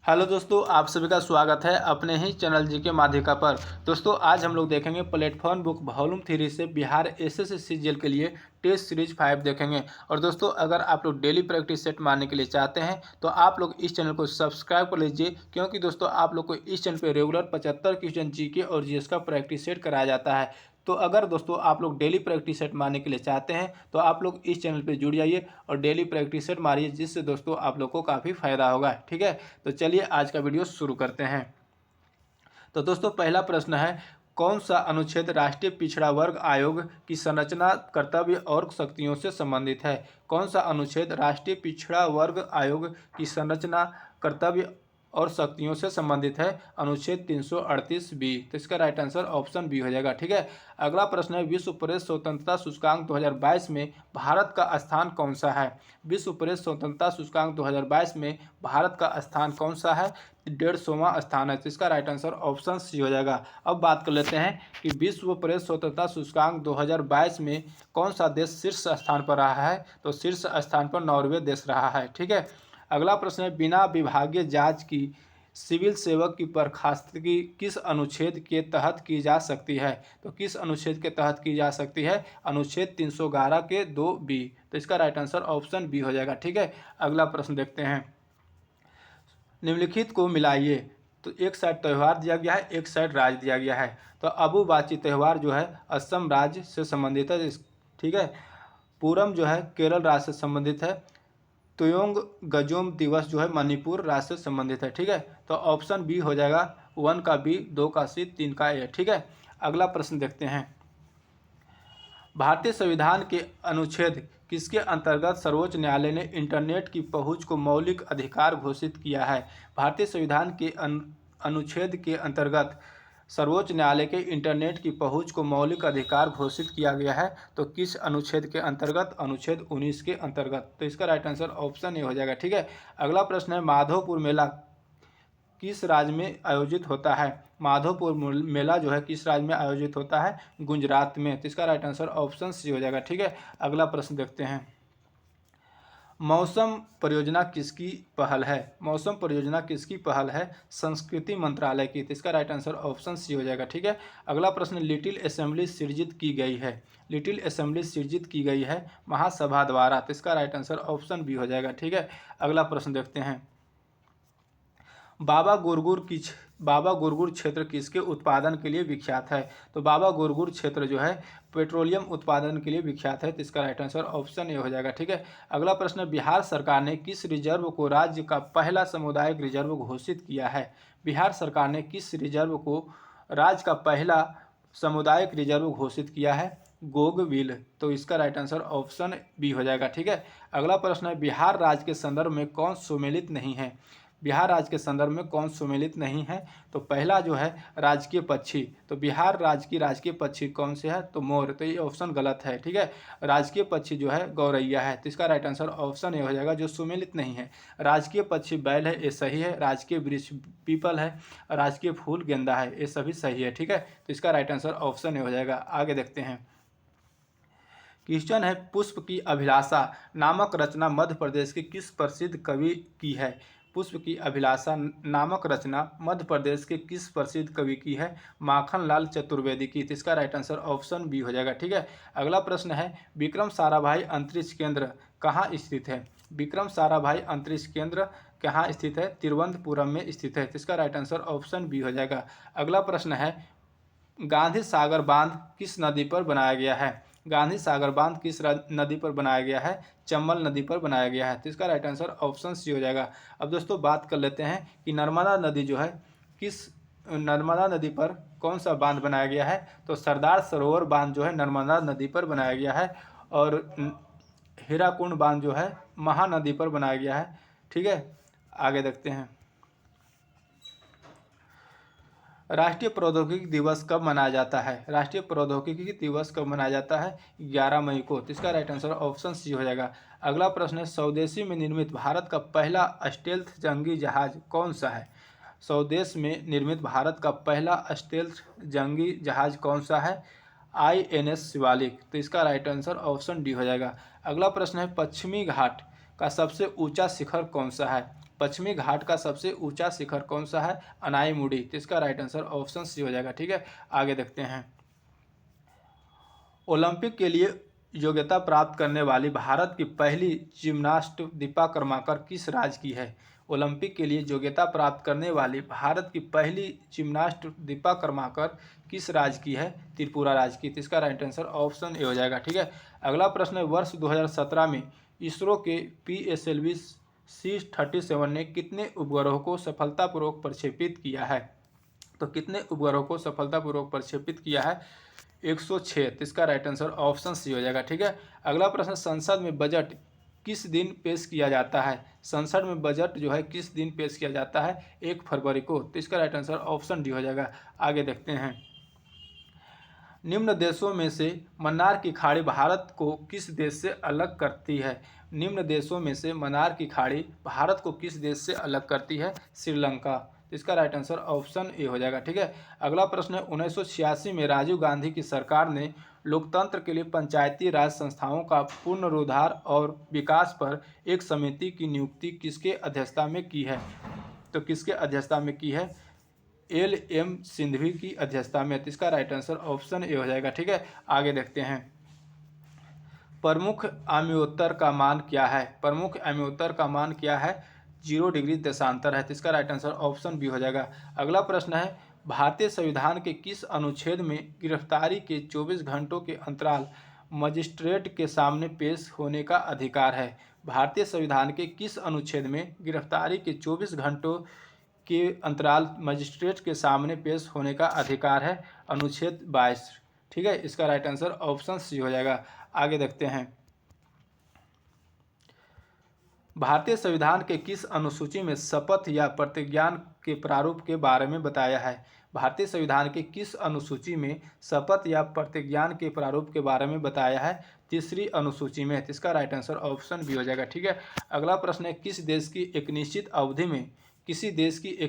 Hello दोस्तों, आप सभी का स्वागत है अपने ही चैनल जी के माध्यिका पर। दोस्तों, आज हम लोग देखेंगे प्लेटफॉर्म बुक वॉल्यूम 3 से बिहार एसएससी जीएल के लिए टेस्ट सीरीज 5 देखेंगे। और दोस्तों, अगर आप लोग डेली प्रैक्टिस सेट मारने के लिए चाहते हैं तो आप लोग इस चैनल को सब्सक्राइब कर लीजिए, क्योंकि दोस्तों आप लोग को इस चैनल पर रेगुलर 75 क्वेश्चन जीके और जीएस का प्रैक्टिस सेट कराया जाता है। तो अगर दोस्तों आप लोग डेली प्रैक्टिस सेट मारने के लिए चाहते हैं तो आप लोग इस चैनल पे जुड़ जाइए और डेली प्रैक्टिस सेट मारिए, जिससे दोस्तों आप लोग को काफ़ी फायदा होगा। ठीक है, तो चलिए आज का वीडियो शुरू करते हैं। तो दोस्तों, पहला प्रश्न है, कौन सा अनुच्छेद राष्ट्रीय पिछड़ा वर्ग आयोग की संरचना, कर्तव्य और शक्तियों से संबंधित है? कौन सा अनुच्छेद राष्ट्रीय पिछड़ा वर्ग आयोग की संरचना, कर्तव्य और शक्तियों से संबंधित है? अनुच्छेद 338 बी। तो इसका राइट आंसर ऑप्शन बी हो जाएगा। ठीक है, अगला प्रश्न है, विश्व प्रेस स्वतंत्रता सूचकांक 2022 में भारत का स्थान कौन सा है? विश्व प्रेस स्वतंत्रता सूचकांक 2022 में भारत का स्थान कौन सा है? 150वां स्थान है। तो इसका राइट आंसर ऑप्शन सी हो जाएगा। अब बात कर लेते हैं कि विश्व प्रेस स्वतंत्रता सूचकांक 2022 में कौन सा देश शीर्ष स्थान पर रहा है? तो शीर्ष स्थान पर नॉर्वे देश रहा है। ठीक है, अगला प्रश्न है, बिना विभागीय जांच की सिविल सेवक की बर्खास्तगी किस अनुच्छेद के तहत की जा सकती है? तो किस अनुच्छेद के तहत की जा सकती है? अनुच्छेद 311 के 2 बी। तो इसका राइट आंसर ऑप्शन बी हो जाएगा। ठीक है, अगला प्रश्न देखते हैं, निम्नलिखित को मिलाइए। तो एक साइड त्यौहार दिया गया है, एक साइड राज्य दिया गया है। तो अबुबाची त्यौहार जो है असम राज्य से संबंधित है। ठीक है, पूरम जो है केरल राज्य से संबंधित है। तुयोंग गजोम दिवस जो है मणिपुर राज्य से संबंधित है। ठीक है, तो ऑप्शन बी हो जाएगा, 1 का बी, 2 का सी, 3 का ए। ठीक है, अगला प्रश्न देखते हैं, भारतीय संविधान के अनुच्छेद किसके अंतर्गत सर्वोच्च न्यायालय ने इंटरनेट की पहुंच को मौलिक अधिकार घोषित किया है? भारतीय संविधान के अनुच्छेद के अंतर्गत सर्वोच्च न्यायालय के इंटरनेट की पहुंच को मौलिक अधिकार घोषित किया गया है। तो किस अनुच्छेद के अंतर्गत? अनुच्छेद 19 के अंतर्गत। तो इसका राइट आंसर ऑप्शन ए हो जाएगा। ठीक है, अगला प्रश्न है, माधोपुर मेला किस राज्य में आयोजित होता है? माधोपुर मेला जो है किस राज्य में आयोजित होता है? गुजरात में। तो इसका राइट आंसर ऑप्शन सी हो जाएगा। ठीक है, अगला प्रश्न देखते हैं, मौसम परियोजना किसकी पहल है? मौसम परियोजना किसकी पहल है? संस्कृति मंत्रालय की। तो इसका राइट आंसर ऑप्शन सी हो जाएगा। ठीक है, अगला प्रश्न, लिटिल असेंबली सृजित की गई है। लिटिल असेंबली सृजित की गई है महासभा द्वारा। तो इसका राइट आंसर ऑप्शन बी हो जाएगा। ठीक है, अगला प्रश्न देखते हैं, बाबा गुरगुर क्षेत्र किसके उत्पादन के लिए विख्यात है? तो बाबा गुरगुर क्षेत्र जो है पेट्रोलियम उत्पादन के लिए विख्यात है। तो इसका राइट आंसर ऑप्शन ए हो जाएगा। ठीक है, अगला प्रश्न, बिहार सरकार ने किस रिजर्व को राज्य का पहला सामुदायिक रिजर्व घोषित किया है? बिहार सरकार ने किस रिजर्व को राज्य का पहला सामुदायिक रिजर्व घोषित किया है? गोगविल। तो इसका राइट आंसर ऑप्शन बी हो जाएगा। ठीक है, अगला प्रश्न है, बिहार राज्य के संदर्भ में कौन सुमेलित नहीं है? बिहार राज्य के संदर्भ में कौन सुमेलित नहीं है? तो पहला जो है राजकीय पक्षी। तो बिहार राज्य की राजकीय पक्षी कौन से है? तो मोर। तो ये ऑप्शन गलत है। ठीक है, राजकीय पक्षी जो है गौरैया है। तो इसका राइट आंसर ऑप्शन ए हो जाएगा, जो सुमेलित नहीं है। राजकीय पक्षी बैल है, ये सही है। राजकीय वृक्ष पीपल है। राजकीय फूल गेंदा है, ये सभी सही है। ठीक है, तो इसका राइट आंसर ऑप्शन ए हो जाएगा। आगे देखते हैं, क्वेश्चन है, पुष्प की अभिलाषा नामक रचना मध्य प्रदेश के किस प्रसिद्ध कवि की है? पुष्प की अभिलाषा नामक रचना मध्य प्रदेश के किस प्रसिद्ध कवि की है? माखनलाल चतुर्वेदी की। तो इसका राइट आंसर ऑप्शन बी हो जाएगा। ठीक है, अगला प्रश्न है, विक्रम साराभाई अंतरिक्ष केंद्र कहाँ स्थित है? विक्रम साराभाई अंतरिक्ष केंद्र कहाँ स्थित है? तिरुवनंतपुरम में स्थित है। तो इसका राइट आंसर ऑप्शन बी हो जाएगा। अगला प्रश्न है, गांधी सागर बांध किस नदी पर बनाया गया है? गांधी सागर बांध किस नदी पर बनाया गया है? चंबल नदी पर बनाया गया है। तो इसका राइट आंसर ऑप्शन सी हो जाएगा। अब दोस्तों बात कर लेते हैं कि नर्मदा नदी जो है नर्मदा नदी पर कौन सा बांध बनाया गया है? तो सरदार सरोवर बांध जो है नर्मदा नदी पर बनाया गया है। और हीराकुंड बांध जो है महानदी पर बनाया गया है। ठीक है, आगे देखते हैं, राष्ट्रीय प्रौद्योगिकी दिवस कब मनाया जाता है? राष्ट्रीय प्रौद्योगिकी दिवस कब मनाया जाता है? 11 मई को। तो इसका राइट आंसर ऑप्शन सी हो जाएगा। अगला प्रश्न है, स्वदेशी में निर्मित भारत का पहला स्टेल्थ जंगी जहाज कौन सा है? स्वदेश में निर्मित भारत का पहला स्टेल्थ जंगी जहाज कौन सा है? INS शिवालिक। तो इसका राइट आंसर ऑप्शन डी हो जाएगा। अगला प्रश्न है, पश्चिमी घाट का सबसे ऊंचा शिखर कौन सा है? पश्चिमी घाट का सबसे ऊंचा शिखर कौन सा है? अनाईमुड़ी। तो इसका राइट आंसर ऑप्शन सी हो जाएगा। ठीक है, आगे देखते हैं। ओलंपिक के लिए योग्यता प्राप्त करने वाली भारत की पहली जिम्नास्ट दीपा कर्माकर किस राज्य की है? ओलंपिक के लिए योग्यता प्राप्त करने वाली भारत की पहली जिम्नास्ट दीपा कर्माकर किस राज्य की है? त्रिपुरा राज्य की। तो इसका राइट आंसर ऑप्शन ए हो जाएगा। ठीक है, अगला प्रश्न है, वर्ष 2017 में इसरो के PSLV C-37 ने कितने उपग्रहों को सफलतापूर्वक प्रक्षेपित किया है? तो कितने उपग्रहों को सफलतापूर्वक प्रक्षेपित किया है? 106। तो इसका राइट आंसर ऑप्शन सी हो जाएगा। ठीक है, अगला प्रश्न, संसद में बजट किस दिन पेश किया जाता है? संसद में बजट जो है किस दिन पेश किया जाता है? 1 फरवरी को। तो इसका राइट आंसर ऑप्शन डी हो जाएगा। आगे देखते हैं, निम्न देशों में से मन्नार की खाड़ी भारत को किस देश से अलग करती है? निम्न देशों में से मन्नार की खाड़ी भारत को किस देश से अलग करती है? श्रीलंका। इसका राइट आंसर ऑप्शन ए हो जाएगा। ठीक है, अगला प्रश्न है, 1986 में राजीव गांधी की सरकार ने लोकतंत्र के लिए पंचायती राज संस्थाओं का पुनरुद्धार और विकास पर एक समिति की नियुक्ति किसके अध्यक्षता में की है? तो किसके अध्यक्षता में की है? LM सिंघवी की अध्यक्षता में। इसका राइट आंसर ऑप्शन ए हो जाएगा। ठीक है, आगे देखते हैं, प्रमुख आम्योत्तर का मान क्या है? प्रमुख आम्योत्तर का मान क्या है? 0 डिग्री देशांतर है। इसका राइट आंसर ऑप्शन बी हो जाएगा। अगला प्रश्न है, भारतीय संविधान के किस अनुच्छेद में गिरफ्तारी के 24 घंटों के अंतराल मजिस्ट्रेट के सामने पेश होने का अधिकार है? भारतीय संविधान के किस अनुच्छेद में गिरफ्तारी के 24 घंटों के अंतराल मजिस्ट्रेट के सामने पेश होने का अधिकार है? अनुच्छेद 22। ठीक है, इसका राइट आंसर ऑप्शन सी हो जाएगा। आगे देखते हैं, भारतीय संविधान के किस अनुसूची में शपथ या प्रतिज्ञा के प्रारूप के बारे में बताया है? भारतीय संविधान के किस अनुसूची में शपथ या प्रतिज्ञा के प्रारूप के बारे में बताया है? 3री अनुसूची में। इसका राइट आंसर ऑप्शन बी हो जाएगा। ठीक है, अगला प्रश्न है, किसी देश की एक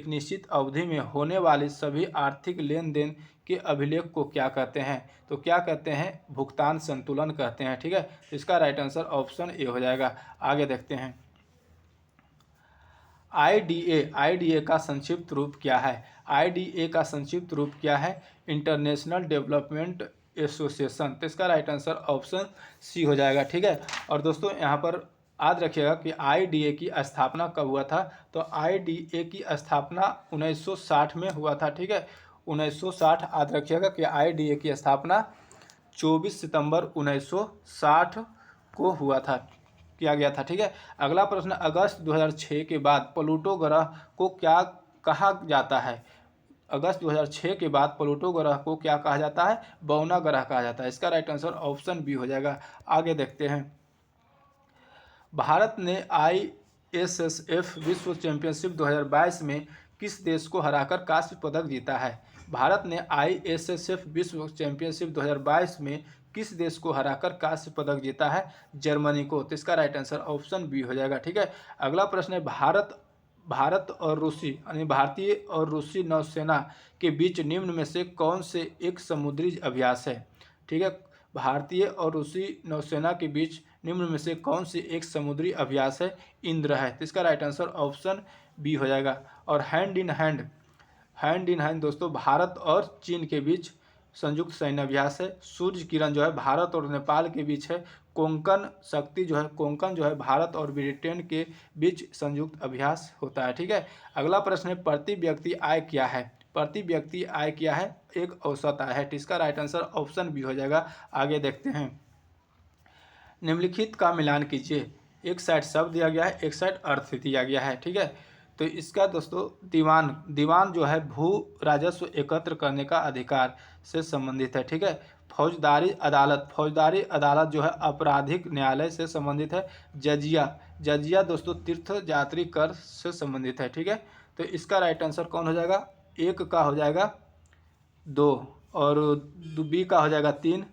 निश्चित अवधि में होने वाले सभी आर्थिक लेन देन के अभिलेख को क्या कहते हैं? तो क्या कहते हैं? भुगतान संतुलन कहते हैं। ठीक है, तो इसका राइट आंसर ऑप्शन ए हो जाएगा। आगे देखते हैं, IDA का संक्षिप्त रूप क्या है? IDA का संक्षिप्त रूप क्या है? International development association. तो इसका राइट आंसर ऑप्शन सी हो जाएगा। ठीक है, और दोस्तों यहाँ पर याद रखिएगा कि IDA की स्थापना कब हुआ था? तो IDA की स्थापना 1960 में हुआ था। ठीक है, 1960 याद रखिएगा कि IDA की स्थापना 24 सितंबर 1960 को हुआ था, किया गया था। ठीक है, अगला प्रश्न, अगस्त 2006 के बाद प्लूटो ग्रह को क्या कहा जाता है? अगस्त 2006 के बाद प्लूटो ग्रह को क्या कहा जाता है? बौना ग्रह कहा जाता है। इसका राइट आंसर ऑप्शन बी हो जाएगा। आगे देखते हैं, भारत ने ISSF विश्व चैंपियनशिप 2022 में किस देश को हराकर कांस्य पदक जीता है? भारत ने ISSF विश्व चैंपियनशिप 2022 में किस देश को हराकर कांस्य पदक जीता है? जर्मनी को। तो इसका राइट आंसर ऑप्शन बी हो जाएगा। ठीक है, अगला प्रश्न है, भारत और रूसी यानी भारतीय और रूसी नौसेना के बीच निम्न में से कौन से एक समुद्री अभ्यास है? ठीक है, भारतीय और रूसी नौसेना के बीच निम्न में से कौन सी एक समुद्री अभ्यास है? इंद्र है। तो इसका राइट आंसर ऑप्शन बी हो जाएगा। और हैंड इन हैंड दोस्तों भारत और चीन के बीच संयुक्त सैन्य अभ्यास है। सूर्य किरण जो है भारत और नेपाल के बीच है। कोंकण जो है भारत और ब्रिटेन के बीच संयुक्त अभ्यास होता है। ठीक है, अगला प्रश्न है, प्रति व्यक्ति आय क्या है? प्रति व्यक्ति आय क्या है? एक औसत आय है। इसका राइट आंसर ऑप्शन बी हो जाएगा। आगे देखते हैं, निम्नलिखित का मिलान कीजिए। एक साइड शब्द दिया गया है, एक साइड अर्थ दिया गया है। ठीक है, तो इसका दोस्तों दीवान जो है भू राजस्व एकत्र करने का अधिकार से संबंधित है। ठीक है, फौजदारी अदालत जो है आपराधिक न्यायालय से संबंधित है। जजिया दोस्तों तीर्थ यात्री कर से संबंधित है। ठीक है, तो इसका राइट आंसर कौन हो जाएगा? एक का हो जाएगा 2 और बी का हो जाएगा 3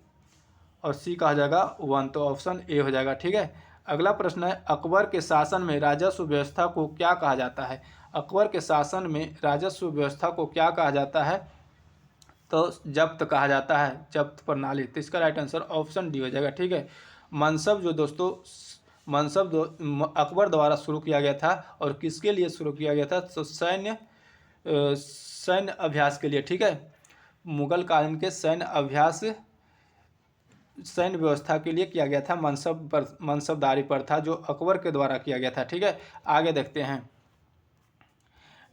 और सी का हो जाएगा 1। तो ऑप्शन ए हो जाएगा। ठीक है, अगला प्रश्न है, अकबर के शासन में राजस्व व्यवस्था को क्या कहा जाता है? अकबर के शासन में राजस्व व्यवस्था को क्या कहा जाता है? तो जब्त कहा जाता है, जब्त प्रणाली। तो इसका राइट आंसर ऑप्शन डी हो जाएगा। ठीक है, अकबर द्वारा शुरू किया गया था और किसके लिए शुरू किया गया था? तो सैन्य अभ्यास के लिए, ठीक है। मुगल कालीन के सैन्य व्यवस्था के लिए किया गया था। मनसबदारी प्रथा जो अकबर के द्वारा किया गया था, ठीक है। आगे देखते हैं,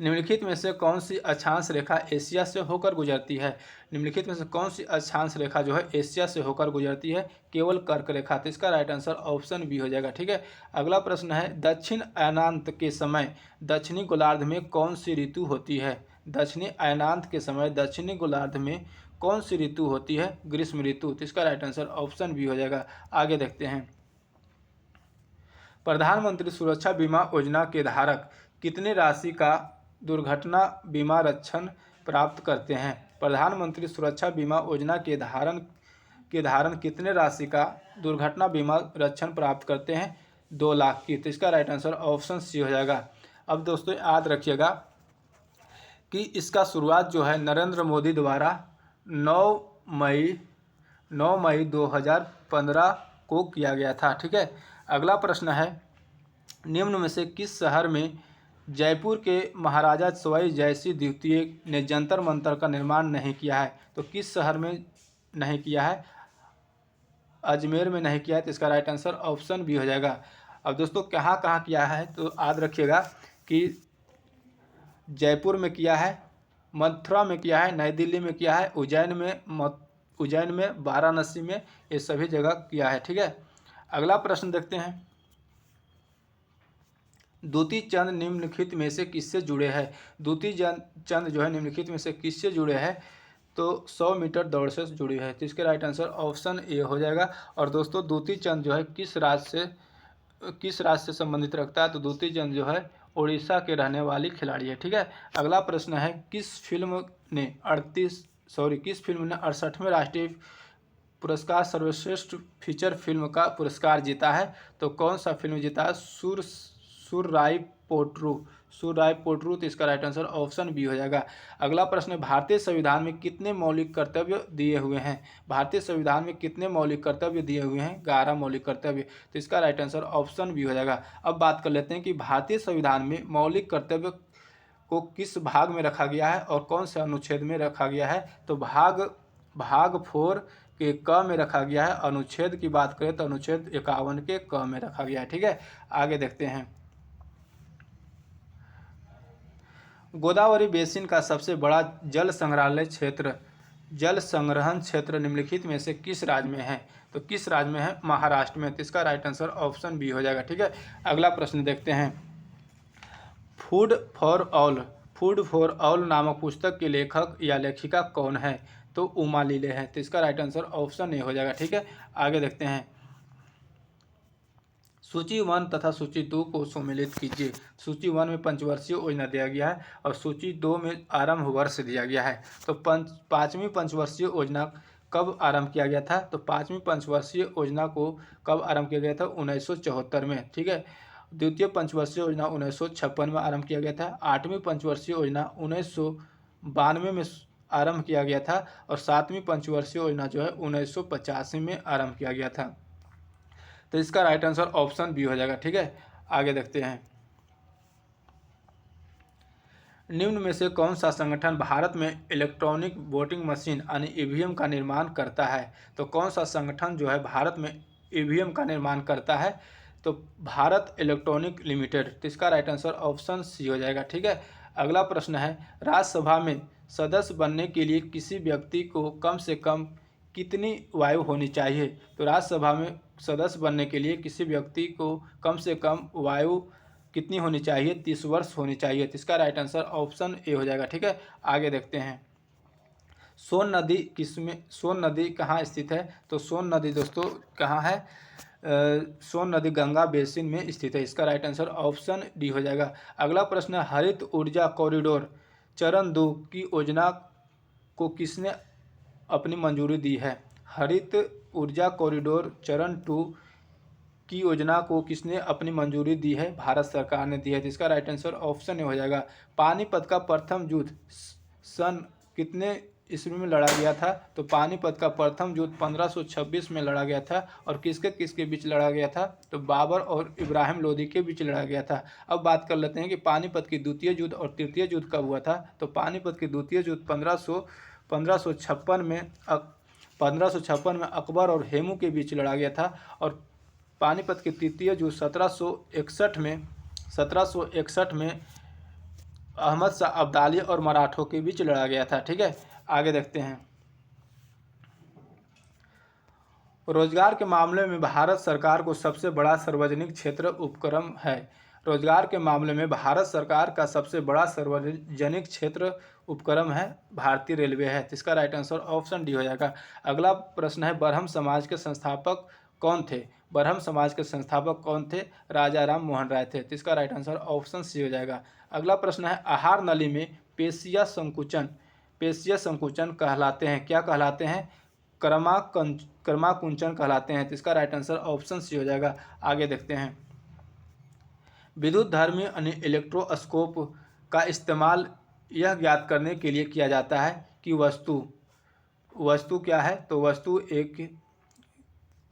निम्नलिखित में से कौन सी अक्षांश रेखा एशिया से होकर गुजरती है? निम्नलिखित में से कौन सी अक्षांश रेखा जो है एशिया से होकर गुजरती है? केवल कर्क रेखा। तो इसका राइट आंसर ऑप्शन बी हो जाएगा, ठीक है। अगला प्रश्न है, दक्षिण अयनांत के समय दक्षिणी गोलार्ध में कौन सी ऋतु होती है? दक्षिणी अयनांत के समय दक्षिणी गोलार्ध में कौन सी ऋतु होती है? ग्रीष्म ऋतु। तो इसका राइट आंसर ऑप्शन बी हो जाएगा। आगे देखते हैं, प्रधानमंत्री सुरक्षा बीमा योजना के धारक कितनी राशि का दुर्घटना बीमा रक्षण प्राप्त करते हैं? प्रधानमंत्री सुरक्षा बीमा योजना के धारण कितने राशि का दुर्घटना बीमा रक्षण प्राप्त करते हैं? 2 लाख की। तो इसका राइट आंसर ऑप्शन सी हो जाएगा। अब दोस्तों याद रखिएगा कि इसका शुरुआत जो है नरेंद्र मोदी द्वारा 9 मई 2015 को किया गया था, ठीक है। अगला प्रश्न है, निम्न में से किस शहर में जयपुर के महाराजा सवाई जयसिंह द्वितीय ने जंतर मंतर का निर्माण नहीं किया है? तो किस शहर में नहीं किया है? अजमेर में नहीं किया है। तो इसका राइट आंसर ऑप्शन बी हो जाएगा। अब दोस्तों कहाँ कहाँ किया है तो याद रखिएगा कि जयपुर में किया है, मथुरा में किया है, नई दिल्ली में किया है, उज्जैन में, वाराणसी में, ये सभी जगह किया है, ठीक है। अगला प्रश्न देखते हैं, दूती चंद निम्नलिखित में से किससे जुड़े हैं? दूती चंद जो है निम्नलिखित में से किससे जुड़े हैं? तो 100 मीटर दौड़ से जुड़ी है। तो इसके राइट आंसर ऑप्शन ए हो जाएगा। और दोस्तों दूती चंद जो है किस राज्य से संबंधित रखता है? तो दूती चंद जो है उड़ीसा के रहने वाली खिलाड़ी है, ठीक है। अगला प्रश्न है, किस फिल्म ने 68वें राष्ट्रीय पुरस्कार सर्वश्रेष्ठ फीचर फिल्म का पुरस्कार जीता है? तो कौन सा फिल्म जीता है? सुरराई पोट्रू। तो इसका राइट आंसर ऑप्शन बी हो जाएगा। अगला प्रश्न है, भारतीय संविधान में कितने मौलिक कर्तव्य दिए हुए हैं? भारतीय संविधान में कितने मौलिक कर्तव्य दिए हुए हैं? 11 मौलिक कर्तव्य। तो इसका राइट आंसर ऑप्शन बी हो जाएगा। अब बात कर लेते हैं कि भारतीय संविधान में मौलिक कर्तव्य को किस भाग में रखा गया है और कौन से अनुच्छेद में रखा गया है? तो भाग 4 के क में रखा गया है। अनुच्छेद की बात करें तो अनुच्छेद 51 के क में रखा गया है, ठीक है। आगे देखते हैं, गोदावरी बेसिन का सबसे बड़ा जल संग्रहण क्षेत्र निम्नलिखित में से किस राज्य में है? तो किस राज्य में है? महाराष्ट्र में। तो इसका राइट आंसर ऑप्शन बी हो जाएगा, ठीक है। अगला प्रश्न देखते हैं, फूड फॉर ऑल नामक पुस्तक के लेखक या लेखिका कौन है? तो उमा लीले है। तो इसका राइट आंसर ऑप्शन ए हो जाएगा, ठीक है। आगे देखते हैं, सूची 1 तथा सूची 2 को सम्मिलित कीजिए। सूची 1 में पंचवर्षीय योजना दिया गया है और सूची 2 में आरंभ वर्ष दिया गया है। तो 5वीं पंचवर्षीय योजना कब आरंभ किया गया था? तो 5वीं पंचवर्षीय योजना को कब आरंभ किया गया था? 1974 में, ठीक है। द्वितीय पंचवर्षीय योजना 1956 में आरंभ किया गया था। 8वीं पंचवर्षीय योजना 1992 में आरंभ किया गया था और 7वीं पंचवर्षीय योजना जो है 1985 में आरंभ किया गया था। तो इसका राइट आंसर ऑप्शन बी हो जाएगा, ठीक है। आगे देखते हैं, निम्न में से कौन सा संगठन भारत में इलेक्ट्रॉनिक वोटिंग मशीन यानी ईवीएम का निर्माण करता है? तो कौन सा संगठन जो है भारत में ईवीएम का निर्माण करता है? तो भारत इलेक्ट्रॉनिक लिमिटेड। तो इसका राइट आंसर ऑप्शन सी हो जाएगा, ठीक है। अगला प्रश्न है, राज्यसभा में सदस्य बनने के लिए किसी व्यक्ति को कम से कम कितनी आयु होनी चाहिए? तो राज्यसभा में सदस्य बनने के लिए किसी व्यक्ति को कम से कम आयु कितनी होनी चाहिए? 30 वर्ष होनी चाहिए। तो इसका राइट आंसर ऑप्शन ए हो जाएगा, ठीक है। आगे देखते हैं, सोन नदी कहाँ स्थित है? तो सोन नदी दोस्तों कहाँ है? सोन नदी गंगा बेसिन में स्थित है। इसका राइट आंसर ऑप्शन डी हो जाएगा। अगला प्रश्न है, हरित ऊर्जा कॉरिडोर चरण 2 की योजना को किसने अपनी मंजूरी दी है? हरित ऊर्जा कॉरिडोर चरण 2 की योजना को किसने अपनी मंजूरी दी है? भारत सरकार ने दी है। तो इसका राइट आंसर ऑप्शन ए हो जाएगा। पानीपत का प्रथम युद्ध सन कितने ईस्वी में लड़ा गया था? तो पानीपत का प्रथम युद्ध 1526 में लड़ा गया था। और किसके किसके बीच लड़ा गया था? तो बाबर और इब्राहिम लोदी के बीच लड़ा गया था। अब बात कर लेते हैं कि पानीपत की द्वितीय युद्ध और तृतीय युद्ध कब हुआ था। तो पानीपत की द्वितीय युद्ध 1556 में 1556 में अकबर और हेमू के बीच लड़ा गया था। और पानीपत की तृतीय युद्ध 1761 में अहमद शाह अब्दाली और मराठों के बीच लड़ा गया था। ठीक है, आगे देखते हैं। रोजगार के मामले में भारत सरकार को सबसे बड़ा सार्वजनिक क्षेत्र उपक्रम है। रोजगार के मामले में भारत सरकार का सबसे बड़ा सार्वजनिक क्षेत्र उपक्रम है भारतीय रेलवे है। तो इसका राइट आंसर ऑप्शन डी हो जाएगा। अगला प्रश्न है, ब्रह्म समाज के संस्थापक कौन थे? ब्रह्म समाज के संस्थापक कौन थे? राजा राम मोहन राय थे। तो इसका राइट आंसर ऑप्शन सी हो जाएगा। अगला प्रश्न है, आहार नली में पेशिया संकुचन कहलाते हैं, क्या कहलाते हैं? कर्माकुंचन कहलाते हैं। तो इसका राइट आंसर ऑप्शन सी हो जाएगा। आगे देखते हैं। विद्युत धर्मी यानी इलेक्ट्रोस्कोप का इस्तेमाल यह ज्ञात करने के लिए किया जाता है कि वस्तु क्या है? तो वस्तु एक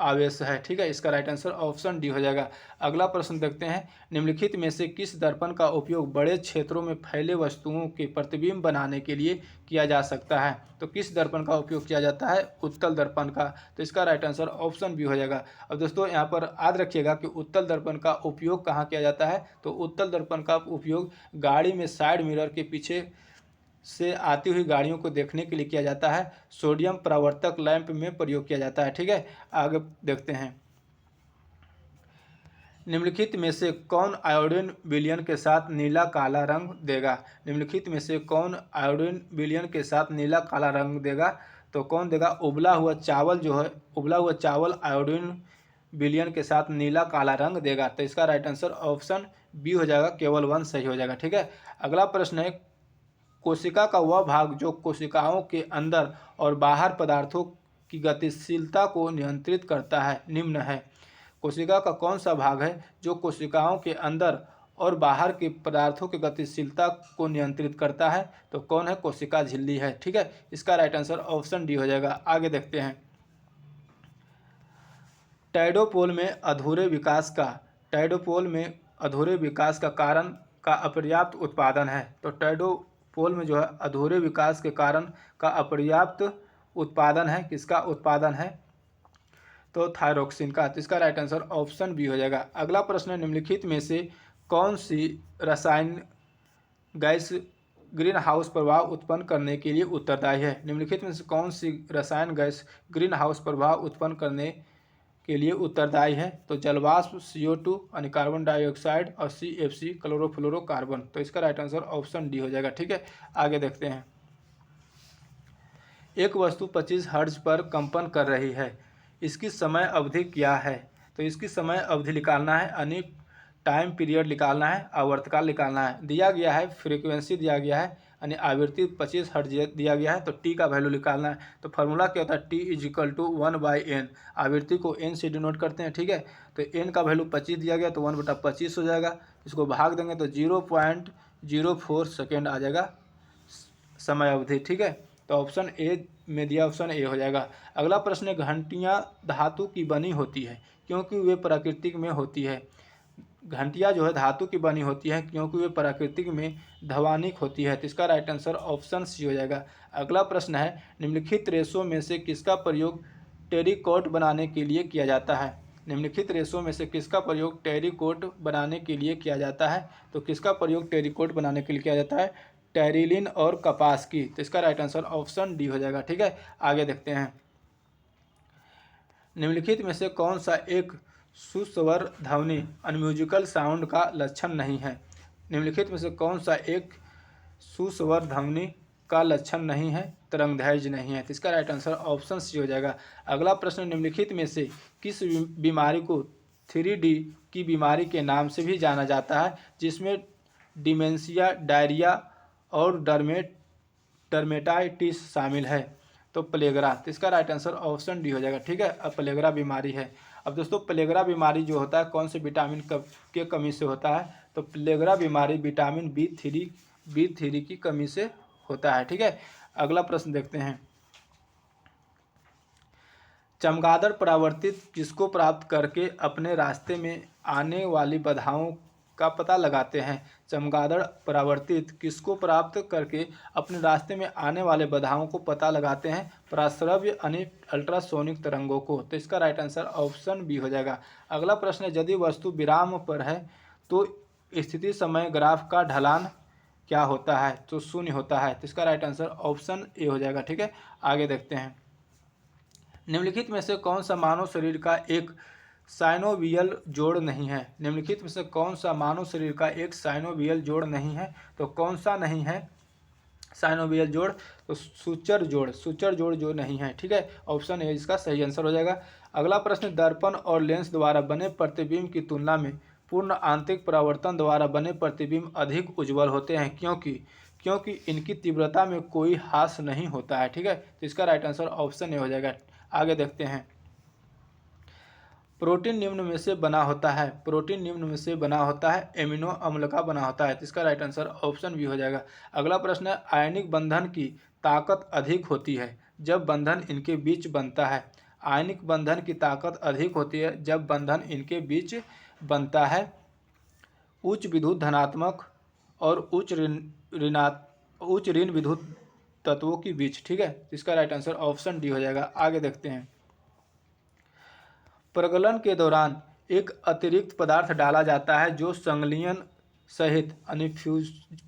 आवेश है। ठीक है, इसका राइट आंसर ऑप्शन डी हो जाएगा। अगला प्रश्न देखते हैं, निम्नलिखित में से किस दर्पण का उपयोग बड़े क्षेत्रों में फैले वस्तुओं के प्रतिबिंब बनाने के लिए किया जा सकता है? तो किस दर्पण का उपयोग किया जाता है? उत्तल दर्पण का। तो इसका राइट आंसर ऑप्शन बी हो जाएगा। अब दोस्तों यहाँ पर याद रखिएगा कि उत्तल दर्पण का उपयोग कहाँ किया जाता है? तो उत्तल दर्पण का उपयोग गाड़ी में साइड मिरर के पीछे से आती हुई गाड़ियों को देखने के लिए किया जाता है। सोडियम परावर्तक लैंप में प्रयोग किया जाता है। ठीक है, आगे देखते हैं। निम्नलिखित में से कौन आयोडीन विलयन के साथ नीला काला रंग देगा? निम्नलिखित में से कौन आयोडीन विलयन के साथ नीला काला रंग देगा? तो कौन देगा? उबला हुआ चावल आयोडीन विलयन के साथ नीला काला रंग देगा। तो इसका राइट आंसर ऑप्शन बी हो जाएगा, केवल 1 सही हो जाएगा। ठीक है, अगला प्रश्न है, कोशिका का वह भाग जो कोशिकाओं के अंदर और बाहर पदार्थों की गतिशीलता को नियंत्रित करता है, निम्न है। कोशिका का कौन सा भाग है जो कोशिकाओं के अंदर और बाहर के पदार्थों की गतिशीलता को नियंत्रित करता है? तो कौन है? कोशिका झिल्ली है। ठीक है, इसका राइट आंसर ऑप्शन डी हो जाएगा। आगे देखते हैं। टैडोपोल में अधूरे विकास का कारण का अपर्याप्त उत्पादन है। तो टैडोपोल में जो है अधूरे विकास के कारण का अपर्याप्त उत्पादन है। किसका उत्पादन है? तो थायरोक्सिन का। तो इसका राइट आंसर ऑप्शन बी हो जाएगा। अगला प्रश्न है, निम्नलिखित में से कौन सी रसायन गैस ग्रीन हाउस प्रभाव उत्पन्न करने के लिए उत्तरदायी है? निम्नलिखित में से कौन सी रसायन गैस ग्रीन हाउस प्रभाव उत्पन्न करने के लिए उत्तरदायी है? तो जलवाष्प, CO2 यानी कार्बन डाइऑक्साइड और CFC क्लोरोफ्लोरोकार्बन। तो इसका राइट आंसर ऑप्शन डी हो जाएगा। ठीक है, आगे देखते हैं। एक वस्तु 25 हर्ट्ज पर कंपन कर रही है, इसकी समय अवधि क्या है? तो इसकी समय अवधि निकालना है, यानी टाइम पीरियड निकालना है, आवर्तकाल निकालना है। दिया गया है फ्रीक्वेंसी, दिया गया है यानी आवृत्ति 25 हर्ट्ज दिया गया है। तो टी का वैल्यू निकालना है। तो फार्मूला क्या होता है? T = 1/n। आवृत्ति को n से डिनोट करते हैं। ठीक है, तो n का वैल्यू 25 दिया गया तो 1/25 हो जाएगा। इसको भाग देंगे तो 0.04 सेकेंड आ जाएगा समय अवधि। ठीक है, तो ऑप्शन ए में दिया, ऑप्शन ए हो जाएगा। अगला प्रश्न है, घंटियाँ धातु की बनी होती है क्योंकि वे प्राकृतिक में होती है। घंटियाँ जो है धातु की बनी होती है क्योंकि वे प्राकृतिक में ध्वनिक होती है। तो इसका राइट आंसर ऑप्शन सी हो जाएगा। अगला प्रश्न है, निम्नलिखित रेशों में से किसका प्रयोग टेरिकॉट बनाने के लिए किया जाता है? निम्नलिखित रेशों में से किसका प्रयोग टेरिकॉट बनाने के लिए किया जाता है? तो किसका प्रयोग टेरिकॉट बनाने के लिए किया जाता है? टेरिलिन और कपास की। तो इसका राइट आंसर ऑप्शन डी हो जाएगा। ठीक है, आगे देखते हैं। निम्नलिखित में से कौन सा एक सुस्वर ध्वनि अनम्यूजिकल साउंड का लक्षण नहीं है? निम्नलिखित में से कौन सा एक सुस्वर ध्वनि का लक्षण नहीं है? तरंगदैर्घ्य नहीं है। तो इसका राइट आंसर ऑप्शन सी हो जाएगा। अगला प्रश्न, निम्नलिखित में से किस बीमारी को 3D की बीमारी के नाम से भी जाना जाता है, जिसमें डिमेंशिया, डायरिया और डर्मेटाइटिस शामिल है? तो प्लेगरा। तो इसका राइट आंसर ऑप्शन डी हो जाएगा। ठीक है, अब प्लेगरा बीमारी है। अब दोस्तों प्लेगरा बीमारी जो होता है कौन से विटामिन के कमी से होता है? तो प्लेगरा बीमारी विटामिन B3 की कमी से होता है। ठीक है, अगला प्रश्न देखते हैं। चमगादड़ परावर्तित किसको प्राप्त करके अपने रास्ते में आने वाली बाधाओं का पता लगाते हैं? चमगादड़ परावर्तित किसको प्राप्त करके अपने रास्ते में आने वाले बाधाओं को पता लगाते हैं? पराश्रव्य अल्ट्रासोनिक तरंगों को। तो इसका राइट आंसर ऑप्शन बी हो जाएगा। अगला प्रश्न है, यदि वस्तु विराम पर है तो स्थिति समय ग्राफ का ढलान क्या होता है? तो शून्य होता है। तो इसका राइट आंसर ऑप्शन ए हो जाएगा। ठीक है, आगे देखते हैं। निम्नलिखित में से कौन सा मानव शरीर का एक साइनोवियल जोड़ नहीं है? निम्नलिखित में से कौन सा मानव शरीर का एक साइनोवियल जोड़ नहीं है? तो कौन सा नहीं है साइनोवियल जोड़? तो सूचर जोड़ जो नहीं है। ठीक है, ऑप्शन ए इसका सही आंसर हो जाएगा। अगला प्रश्न, दर्पण और लेंस द्वारा बने प्रतिबिंब की तुलना में पूर्ण आंतरिक परावर्तन द्वारा बने प्रतिबिंब अधिक उज्ज्वल होते हैं, क्योंकि इनकी तीव्रता में कोई ह्रास नहीं होता है। ठीक है, तो इसका राइट आंसर ऑप्शन ए हो जाएगा। आगे देखते हैं। प्रोटीन निम्न में से बना होता है। प्रोटीन निम्न में से बना होता है, एमिनो अम्ल का बना होता है। तो इसका राइट आंसर ऑप्शन बी हो जाएगा। अगला प्रश्न है, आयनिक बंधन की ताकत अधिक होती है जब बंधन इनके बीच बनता है। आयनिक बंधन की ताकत अधिक होती है जब बंधन इनके बीच बनता है उच्च विद्युत धनात्मक और उच्च ऋण विद्युत तत्वों के बीच। ठीक है, इसका राइट आंसर ऑप्शन डी हो जाएगा। आगे देखते हैं। प्रगलन के दौरान एक अतिरिक्त पदार्थ डाला जाता है जो संलयन सहित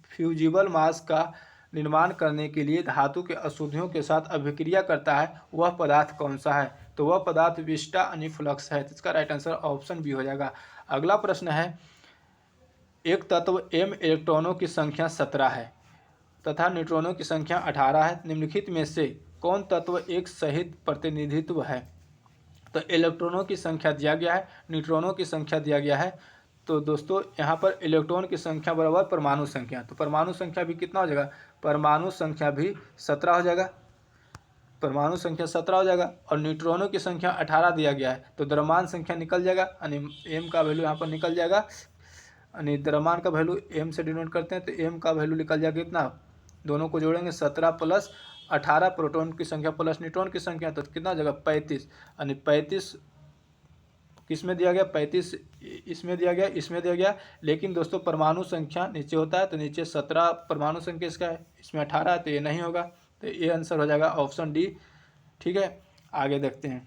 फ्यूजिबल मास का निर्माण करने के लिए धातु के अशुद्धियों के साथ अभिक्रिया करता है। वह पदार्थ कौन सा है? तो वह पदार्थ विस्टा अनिफ्लक्स है। इसका राइट आंसर ऑप्शन बी हो जाएगा। अगला प्रश्न है, एक तत्व m इलेक्ट्रॉनों की संख्या 17 है तथा न्यूट्रॉनों की संख्या 18 है। निम्नलिखित में से कौन तत्व एक सहित प्रतिनिधित्व है? तो इलेक्ट्रॉनों की संख्या दिया गया है, न्यूट्रॉनों की संख्या दिया गया है। तो दोस्तों यहाँ पर इलेक्ट्रॉन की संख्या बराबर परमाणु संख्या, तो परमाणु संख्या भी कितना हो जाएगा? परमाणु संख्या भी 17 हो जाएगा। परमाणु संख्या 17 हो जाएगा और न्यूट्रॉनों की संख्या 18 दिया गया है, तो द्रव्यमान संख्या निकल जाएगा, यानी m का वैल्यू यहाँ पर निकल जाएगा। यानी द्रव्यमान का वैल्यू m से डिनोट करते हैं, तो m का वैल्यू निकल जाएगा कितना? दोनों को जोड़ेंगे 17 प्लस 18, प्रोटॉन की संख्या प्लस न्यूट्रॉन की संख्या, तो कितना जगह 35, यानी 35 किस में दिया गया? 35 इसमें दिया गया, इसमें दिया गया। लेकिन दोस्तों परमाणु संख्या नीचे होता है, तो नीचे 17 परमाणु संख्या इसका है, इसमें 18 है, तो ये नहीं होगा। तो ये आंसर हो जाएगा ऑप्शन डी। ठीक है, आगे देखते हैं।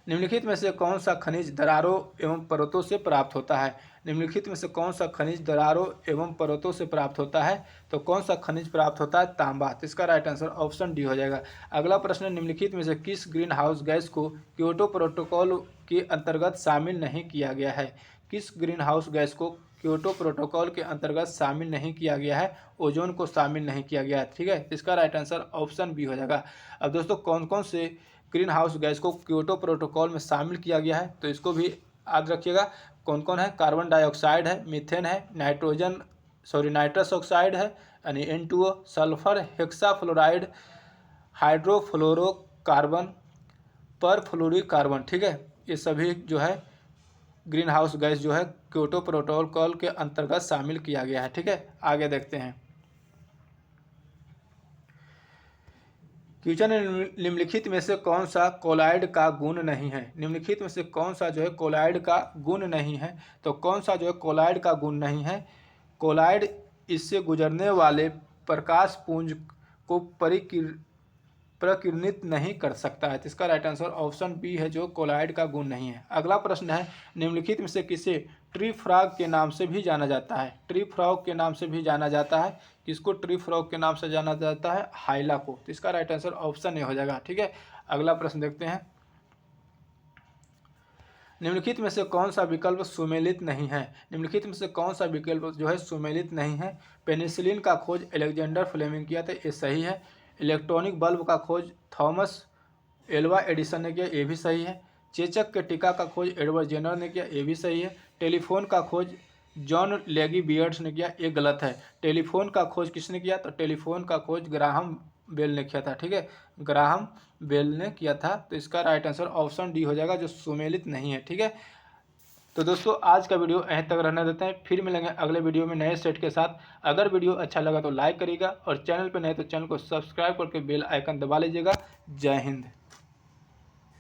निम्नलिखित में से कौन सा खनिज दरारों एवं परतों से प्राप्त होता है? निम्नलिखित में से कौन सा खनिज दरारों एवं परतों से प्राप्त होता है? तो कौन सा खनिज प्राप्त होता है? तांबा। तो इसका राइट आंसर ऑप्शन डी हो जाएगा। अगला प्रश्न, निम्नलिखित में से किस ग्रीन हाउस गैस को क्योटो प्रोटोकॉल के अंतर्गत शामिल नहीं किया गया है? किस ग्रीन हाउस गैस को क्योटो प्रोटोकॉल के अंतर्गत शामिल नहीं किया गया है? ओजोन को शामिल नहीं किया गया है। ठीक है, इसका राइट आंसर ऑप्शन बी हो जाएगा। अब दोस्तों कौन कौन से ग्रीन हाउस गैस को क्योटो प्रोटोकॉल में शामिल किया गया है, तो इसको भी याद रखिएगा। कौन कौन है? कार्बन डाइऑक्साइड है, मीथेन है, नाइट्रस ऑक्साइड है यानी N2O, sulphur hexafluoride, hydrofluorocarbon, perfluoric carbon. ठीक है, ये सभी जो है ग्रीन हाउस गैस जो है क्योटो प्रोटोकॉल के अंतर्गत शामिल किया गया है। ठीक है, आगे देखते हैं। क्वेश्चन, निम्नलिखित में से कौन सा कोलाइड का गुण नहीं है? निम्नलिखित में से कौन सा जो है कोलाइड का गुण नहीं है? तो कौन सा जो है कोलाइड का गुण नहीं है? कोलाइड इससे गुजरने वाले प्रकाश पुंज को प्रकीर्णित नहीं कर सकता है। तो इसका राइट आंसर ऑप्शन बी है, जो कोलाइड का गुण नहीं है। अगला प्रश्न है, निम्नलिखित में से किसे ट्री फ्रॉग के नाम से भी जाना जाता है? ट्री फ्रॉग के नाम से भी जाना जाता है। किसको ट्री फ्रॉग के नाम से जाना जाता है? हाइला को। तो इसका राइट आंसर ऑप्शन ए हो जाएगा। ठीक है, अगला प्रश्न देखते हैं। निम्नलिखित में से कौन सा विकल्प सुमेलित नहीं है? निम्नलिखित में से कौन सा विकल्प जो है सुमेलित नहीं है? पेनिसिलिन का खोज अलेक्जेंडर फ्लेमिंग किया था, ये सही है। इलेक्ट्रॉनिक बल्ब का खोज थॉमस एल्वा एडिसन ने किया, ये भी सही है। चेचक के टीका का खोज एडवर्ड जेनर ने किया, ये भी सही है। टेलीफोन का खोज जॉन लेगी बियर्ड्स ने किया, ये गलत है। टेलीफोन का खोज किसने किया? तो टेलीफोन का खोज ग्राहम बेल ने किया था। ठीक है, ग्राहम बेल ने किया था। तो इसका राइट आंसर ऑप्शन डी हो जाएगा, जो सुमेलित नहीं है। ठीक है, तो दोस्तों आज का वीडियो यहीं तक रहने देते हैं, फिर मिलेंगे अगले वीडियो में नए सेट के साथ। अगर वीडियो अच्छा लगा तो लाइक करिएगा और चैनल पर नए तो चैनल को सब्सक्राइब करके बेल आइकन दबा लीजिएगा। जय हिंद।